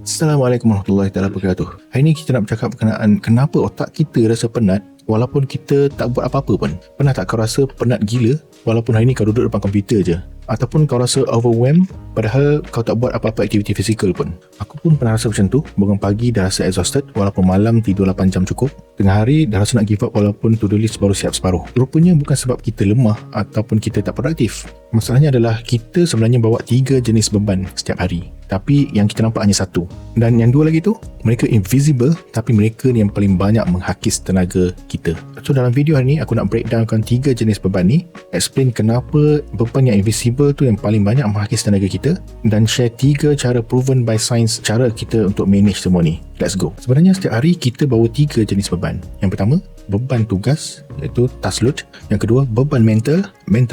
Assalamualaikum warahmatullahi wabarakatuh. Hari ini kita nak bercakap berkenaan kenapa otak kita rasa penat walaupun kita tak buat apa-apa pun. Pernah tak kau rasa penat gila walaupun hari ni kau duduk depan komputer je? Ataupun kau rasa overwhelmed padahal kau tak buat apa-apa aktiviti fizikal pun? Aku pun pernah rasa macam tu. Bangun pagi dah rasa exhausted walaupun malam tidur 8 jam cukup. Tengah hari dah rasa nak give up walaupun to-do list baru siap separuh. Rupanya bukan sebab kita lemah ataupun kita tak produktif. Masalahnya adalah kita sebenarnya bawa 3 jenis beban setiap hari, tapi yang kita nampak hanya satu. Dan yang dua lagi tu, mereka invisible, tapi mereka ni yang paling banyak menghakis tenaga kita. So dalam video hari ni aku nak breakdownkan 3 jenis beban ni, explain kenapa beban yang invisible tu yang paling banyak menghakis tenaga kita, dan share 3 cara proven by science cara kita untuk manage semua ni. Let's go. Sebenarnya setiap hari kita bawa 3 jenis beban. Yang pertama, beban tugas, iaitu task load. Yang kedua, beban mental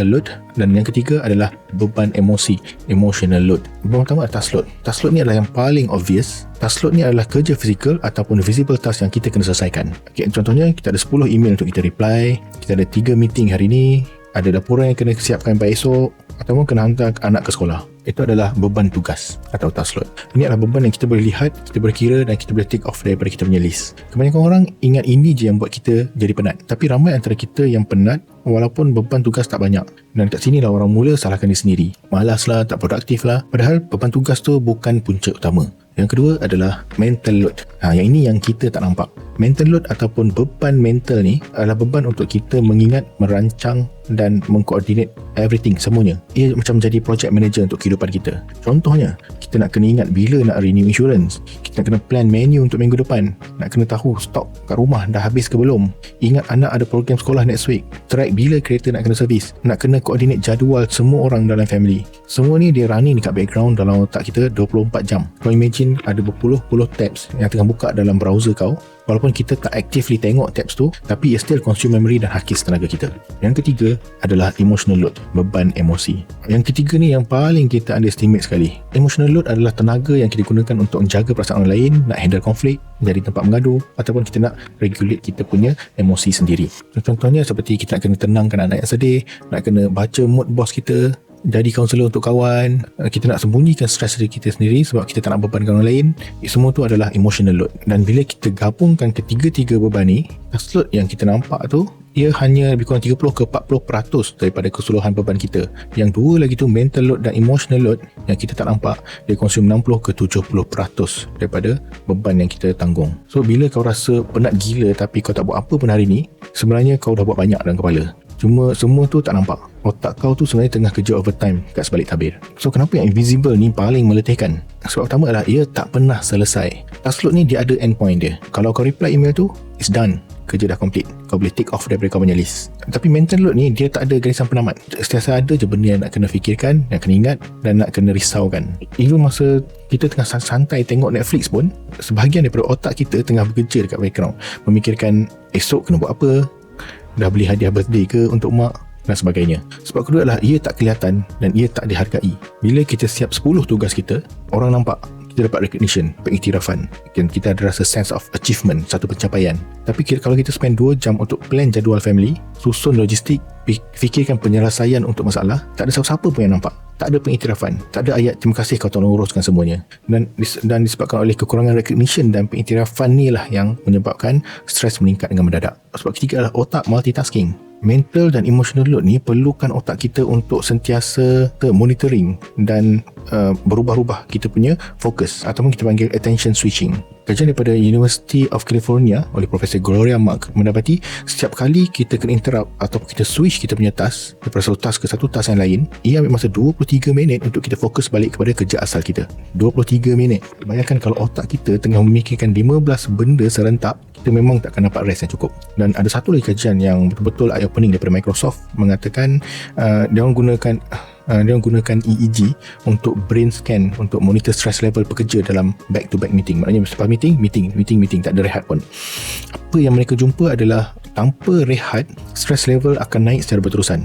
load. Dan yang ketiga adalah beban emosi, emotional load. Beban pertama adalah task load. Task load ni adalah yang paling obvious. Task load ni adalah kerja fizikal ataupun visible task yang kita kena selesaikan. Okay, contohnya kita ada 10 email untuk kita reply, kita ada 3 meeting hari ni, ada laporan yang kena siapkan pada esok, ataupun kena hantar anak ke sekolah. Itu adalah beban tugas atau task load. Ini adalah beban yang kita boleh lihat, kita boleh kira dan kita boleh tick off daripada kita punya list. Kebanyakan orang ingat ini je yang buat kita jadi penat. Tapi ramai antara kita yang penat walaupun beban tugas tak banyak. Dan kat sini lah orang mula salahkan diri sendiri. Malas lah, tak produktif lah. Padahal beban tugas tu bukan punca utama. Yang kedua adalah mental load. Yang ini yang kita tak nampak. Mental load ataupun beban mental ni adalah beban untuk kita mengingat, merancang dan mengkoordinate everything, semuanya. Ia macam jadi project manager untuk kehidupan kita. Contohnya, kita nak kena ingat bila nak renew insurance, kita nak kena plan menu untuk minggu depan, nak kena tahu stok kat rumah dah habis ke belum, ingat anak ada program sekolah next week, track bila kereta nak kena servis, nak kena coordinate jadual semua orang dalam family. Semua ni dia running dekat background dalam otak kita 24 jam. Kau imagine ada berpuluh-puluh tabs yang tengah buka dalam browser kau. Walaupun kita tak actively tengok tabs tu, tapi ia still consume memory dan hakis tenaga kita. Yang ketiga adalah emotional load, beban emosi. Yang ketiga ni yang paling kita underestimate sekali. Emotional load adalah tenaga yang kita gunakan untuk menjaga perasaan orang lain, nak handle konflik, jadi tempat mengadu, ataupun kita nak regulate kita punya emosi sendiri. Contohnya seperti kita nak kena tenangkan anak yang sedih, nak kena baca mood boss kita, jadi kaunselor untuk kawan, kita nak sembunyikan stres diri kita sendiri sebab kita tak nak bebankan orang lain. Semua tu adalah emotional load. Dan bila kita gabungkan ketiga-tiga beban ni, task load yang kita nampak tu, ia hanya lebih kurang 30 ke 40% daripada keseluruhan beban kita. Yang dua lagi tu, mental load dan emotional load yang kita tak nampak, dia consume 60 ke 70% daripada beban yang kita tanggung. So bila kau rasa penat gila tapi kau tak buat apa pun hari ni, sebenarnya kau dah buat banyak dalam kepala. Cuma semua tu tak nampak. Otak kau tu sebenarnya tengah kerja overtime kat sebalik tabir. So kenapa yang invisible ni paling meletihkan? Sebab pertama adalah ia tak pernah selesai. Task load ni dia ada endpoint dia. Kalau kau reply email tu, it's done. Kerja dah complete. Kau boleh tick off daripada kau punya list. Tapi mental load ni dia tak ada garisan penamat. Setiasa ada je benda yang nak kena fikirkan, yang kena ingat dan nak kena risaukan. Even masa kita tengah santai tengok Netflix pun, sebahagian daripada otak kita tengah bekerja dekat background, memikirkan esok kena buat apa, dah beli hadiah birthday ke untuk mak dan sebagainya. Sebab kedua adalah ia tak kelihatan dan ia tak dihargai. Bila kita siap 10 tugas kita, orang nampak, kita dapat recognition, pengiktirafan, dan kita ada rasa sense of achievement, satu pencapaian. Tapi kalau kita spend 2 jam untuk plan jadual family, susun logistik, fikirkan penyelesaian untuk masalah, tak ada siapa-siapa pun yang nampak. Tak ada pengiktirafan, tak ada ayat terima kasih kau tolong uruskan semuanya. Dan disebabkan oleh kekurangan recognition dan pengiktirafan ni lah yang menyebabkan stres meningkat dengan mendadak. Sebab ketiga adalah otak multitasking. Mental dan emotional load ni perlukan otak kita untuk sentiasa monitoring dan berubah-ubah kita punya fokus, ataupun kita panggil attention switching. Kajian daripada University of California oleh Profesor Gloria Mark mendapati setiap kali kita kena interrupt atau kita switch kita punya task daripada satu task ke satu task yang lain, ia ambil masa 23 minit untuk kita fokus balik kepada kerja asal kita. 23 minit. Bayangkan kalau otak kita tengah memikirkan 15 benda serentak, kita memang tak akan dapat rest yang cukup. Dan ada satu lagi kajian yang betul-betul eye-opening daripada Microsoft mengatakan dia orang gunakan EEG untuk brain scan untuk monitor stress level pekerja dalam back to back meeting. Maknanya setiap meeting, tak ada rehat pun. Apa yang mereka jumpa adalah tanpa rehat, stress level akan naik secara berterusan.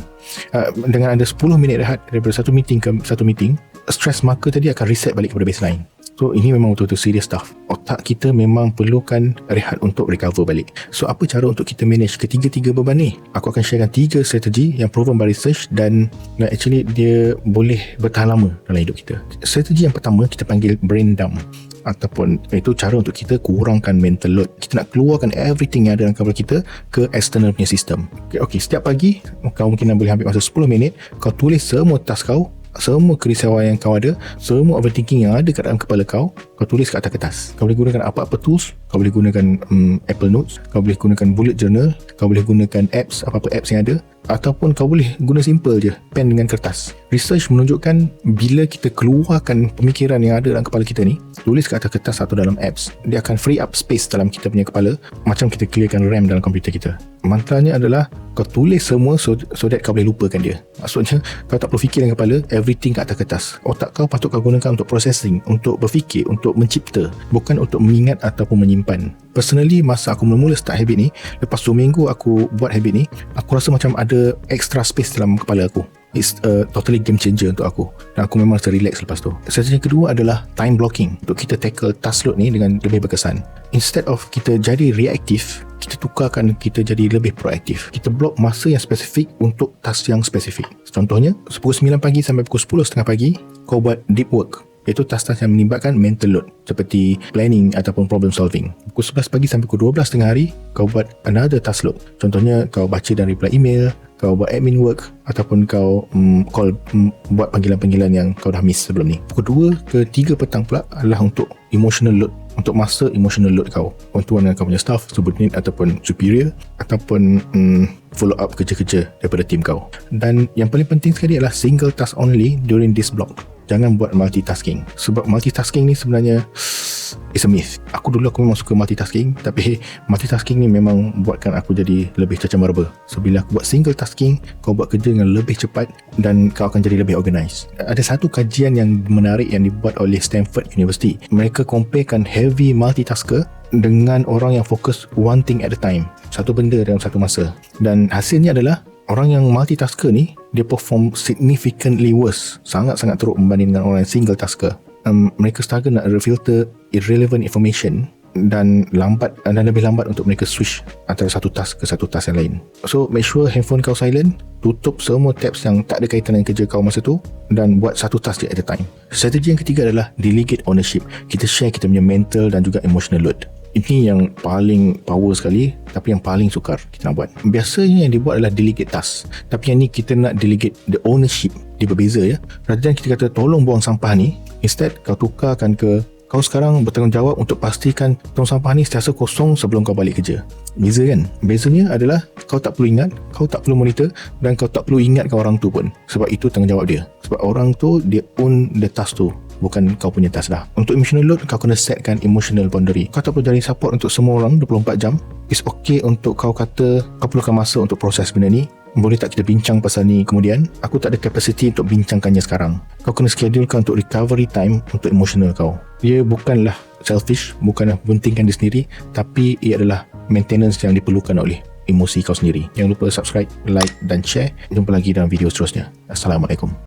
Dengan ada 10 minit rehat daripada satu meeting ke satu meeting, stress marker tadi akan reset balik kepada baseline. So ini memang betul-betul serious stuff. Otak kita memang perlukan rehat untuk recover balik. So apa cara untuk kita manage ketiga-tiga beban ni? Aku akan sharekan 3 strategi yang proven by research dan actually dia boleh bertahan lama dalam hidup kita. Strategi yang pertama kita panggil brain dump, ataupun itu cara untuk kita kurangkan mental load. Kita nak keluarkan everything yang ada dalam kepala kita ke external punya sistem. Okay, setiap pagi kau mungkin boleh ambil masa 10 minit, kau tulis semua task kau, semua kerisauan yang kau ada, semua overthinking yang ada kat dalam kepala kau, kau tulis kat atas kertas. Kau boleh gunakan apa-apa tools. Kau boleh gunakan Apple Notes, kau boleh gunakan bullet journal, kau boleh gunakan apps, apa-apa apps yang ada, ataupun kau boleh guna simple je, pen dengan kertas. Research menunjukkan bila kita keluarkan pemikiran yang ada dalam kepala kita ni, tulis kat atas kertas atau dalam apps, dia akan free up space dalam kita punya kepala, macam kita clearkan RAM dalam komputer kita. Mantranya adalah kau tulis semua so that kau boleh lupakan dia. Maksudnya kau tak perlu fikir dengan kepala, everything kat atas kertas. Otak kau patut kau gunakan untuk processing, untuk berfikir, untuk mencipta, bukan untuk mengingat ataupun menyimpan. Personally, masa aku mula-mula start habit ni, lepas 2 minggu aku buat habit ni, aku rasa macam ada extra space dalam kepala aku. It's a totally game changer untuk aku, dan aku memang rasa relax lepas tu. Strategi yang kedua adalah time blocking, untuk kita tackle task load ni dengan lebih berkesan. Instead of kita jadi reaktif, kita tukarkan kita jadi lebih proaktif. Kita block masa yang spesifik untuk task yang spesifik. Contohnya, pukul 9 pagi sampai pukul 10.30 pagi, kau buat deep work, iaitu task-task yang melibatkan mental load seperti planning ataupun problem solving. Pukul 11 pagi sampai pukul 12 tengah hari, kau buat another task load. Contohnya, kau baca dan reply email, kau buat admin work, ataupun kau buat panggilan-panggilan yang kau dah miss sebelum ni. Pukul 2 ke 3 petang pula adalah untuk emotional load, untuk masa emotional load kau, bantuan dengan kau punya staff, subordinate ataupun superior, ataupun follow up kerja-kerja daripada tim kau. Dan yang paling penting sekali adalah single task only during this block. Jangan buat multitasking, sebab multitasking ni sebenarnya it's a myth. Aku memang suka multitasking, tapi multitasking ni memang buatkan aku jadi lebih cacah meraba. So bila aku buat single tasking, kau buat kerja dengan lebih cepat dan kau akan jadi lebih organised. Ada satu kajian yang menarik yang dibuat oleh Stanford University. Mereka comparekan heavy multitasker dengan orang yang fokus one thing at a time, satu benda dalam satu masa. Dan hasilnya adalah orang yang multitasker ni, dia perform significantly worse, sangat-sangat teruk berbanding dengan orang yang single tasker. Mereka struggle nak filter irrelevant information dan lebih lambat untuk mereka switch antara satu task ke satu task yang lain. So make sure handphone kau silent, tutup semua tabs yang tak ada kaitan dengan kerja kau masa tu, dan buat satu task je at a time. Strategi yang ketiga adalah delegate ownership. Kita share kita punya mental dan juga emotional load. Ini yang paling power sekali, tapi yang paling sukar kita nak buat. Biasanya yang dibuat adalah delegate task, tapi yang ni kita nak delegate the ownership. Dia berbeza ya. Rather than kita kata tolong buang sampah ni, instead kau tukarkan ke kau sekarang bertanggungjawab untuk pastikan tong sampah ni sentiasa kosong sebelum kau balik kerja. Beza kan? Bezanya adalah kau tak perlu ingat, kau tak perlu monitor, dan kau tak perlu ingatkan orang tu pun, sebab itu tanggungjawab dia. Sebab orang tu dia own the task tu, bukan kau punya task dah. Untuk emotional load, kau kena setkan emotional boundary. Kau tak perlu cari support untuk semua orang 24 jam. It's okay untuk kau kata kau perlukan masa untuk proses benda ni. Boleh tak kita bincang pasal ni kemudian? Aku tak ada capacity untuk bincangkannya sekarang. Kau kena schedulekan untuk recovery time untuk emotional kau. Dia bukanlah selfish, bukanlah pentingkan diri sendiri, tapi ia adalah maintenance yang diperlukan oleh emosi kau sendiri. Jangan lupa subscribe, like dan share. Jumpa lagi dalam video seterusnya. Assalamualaikum.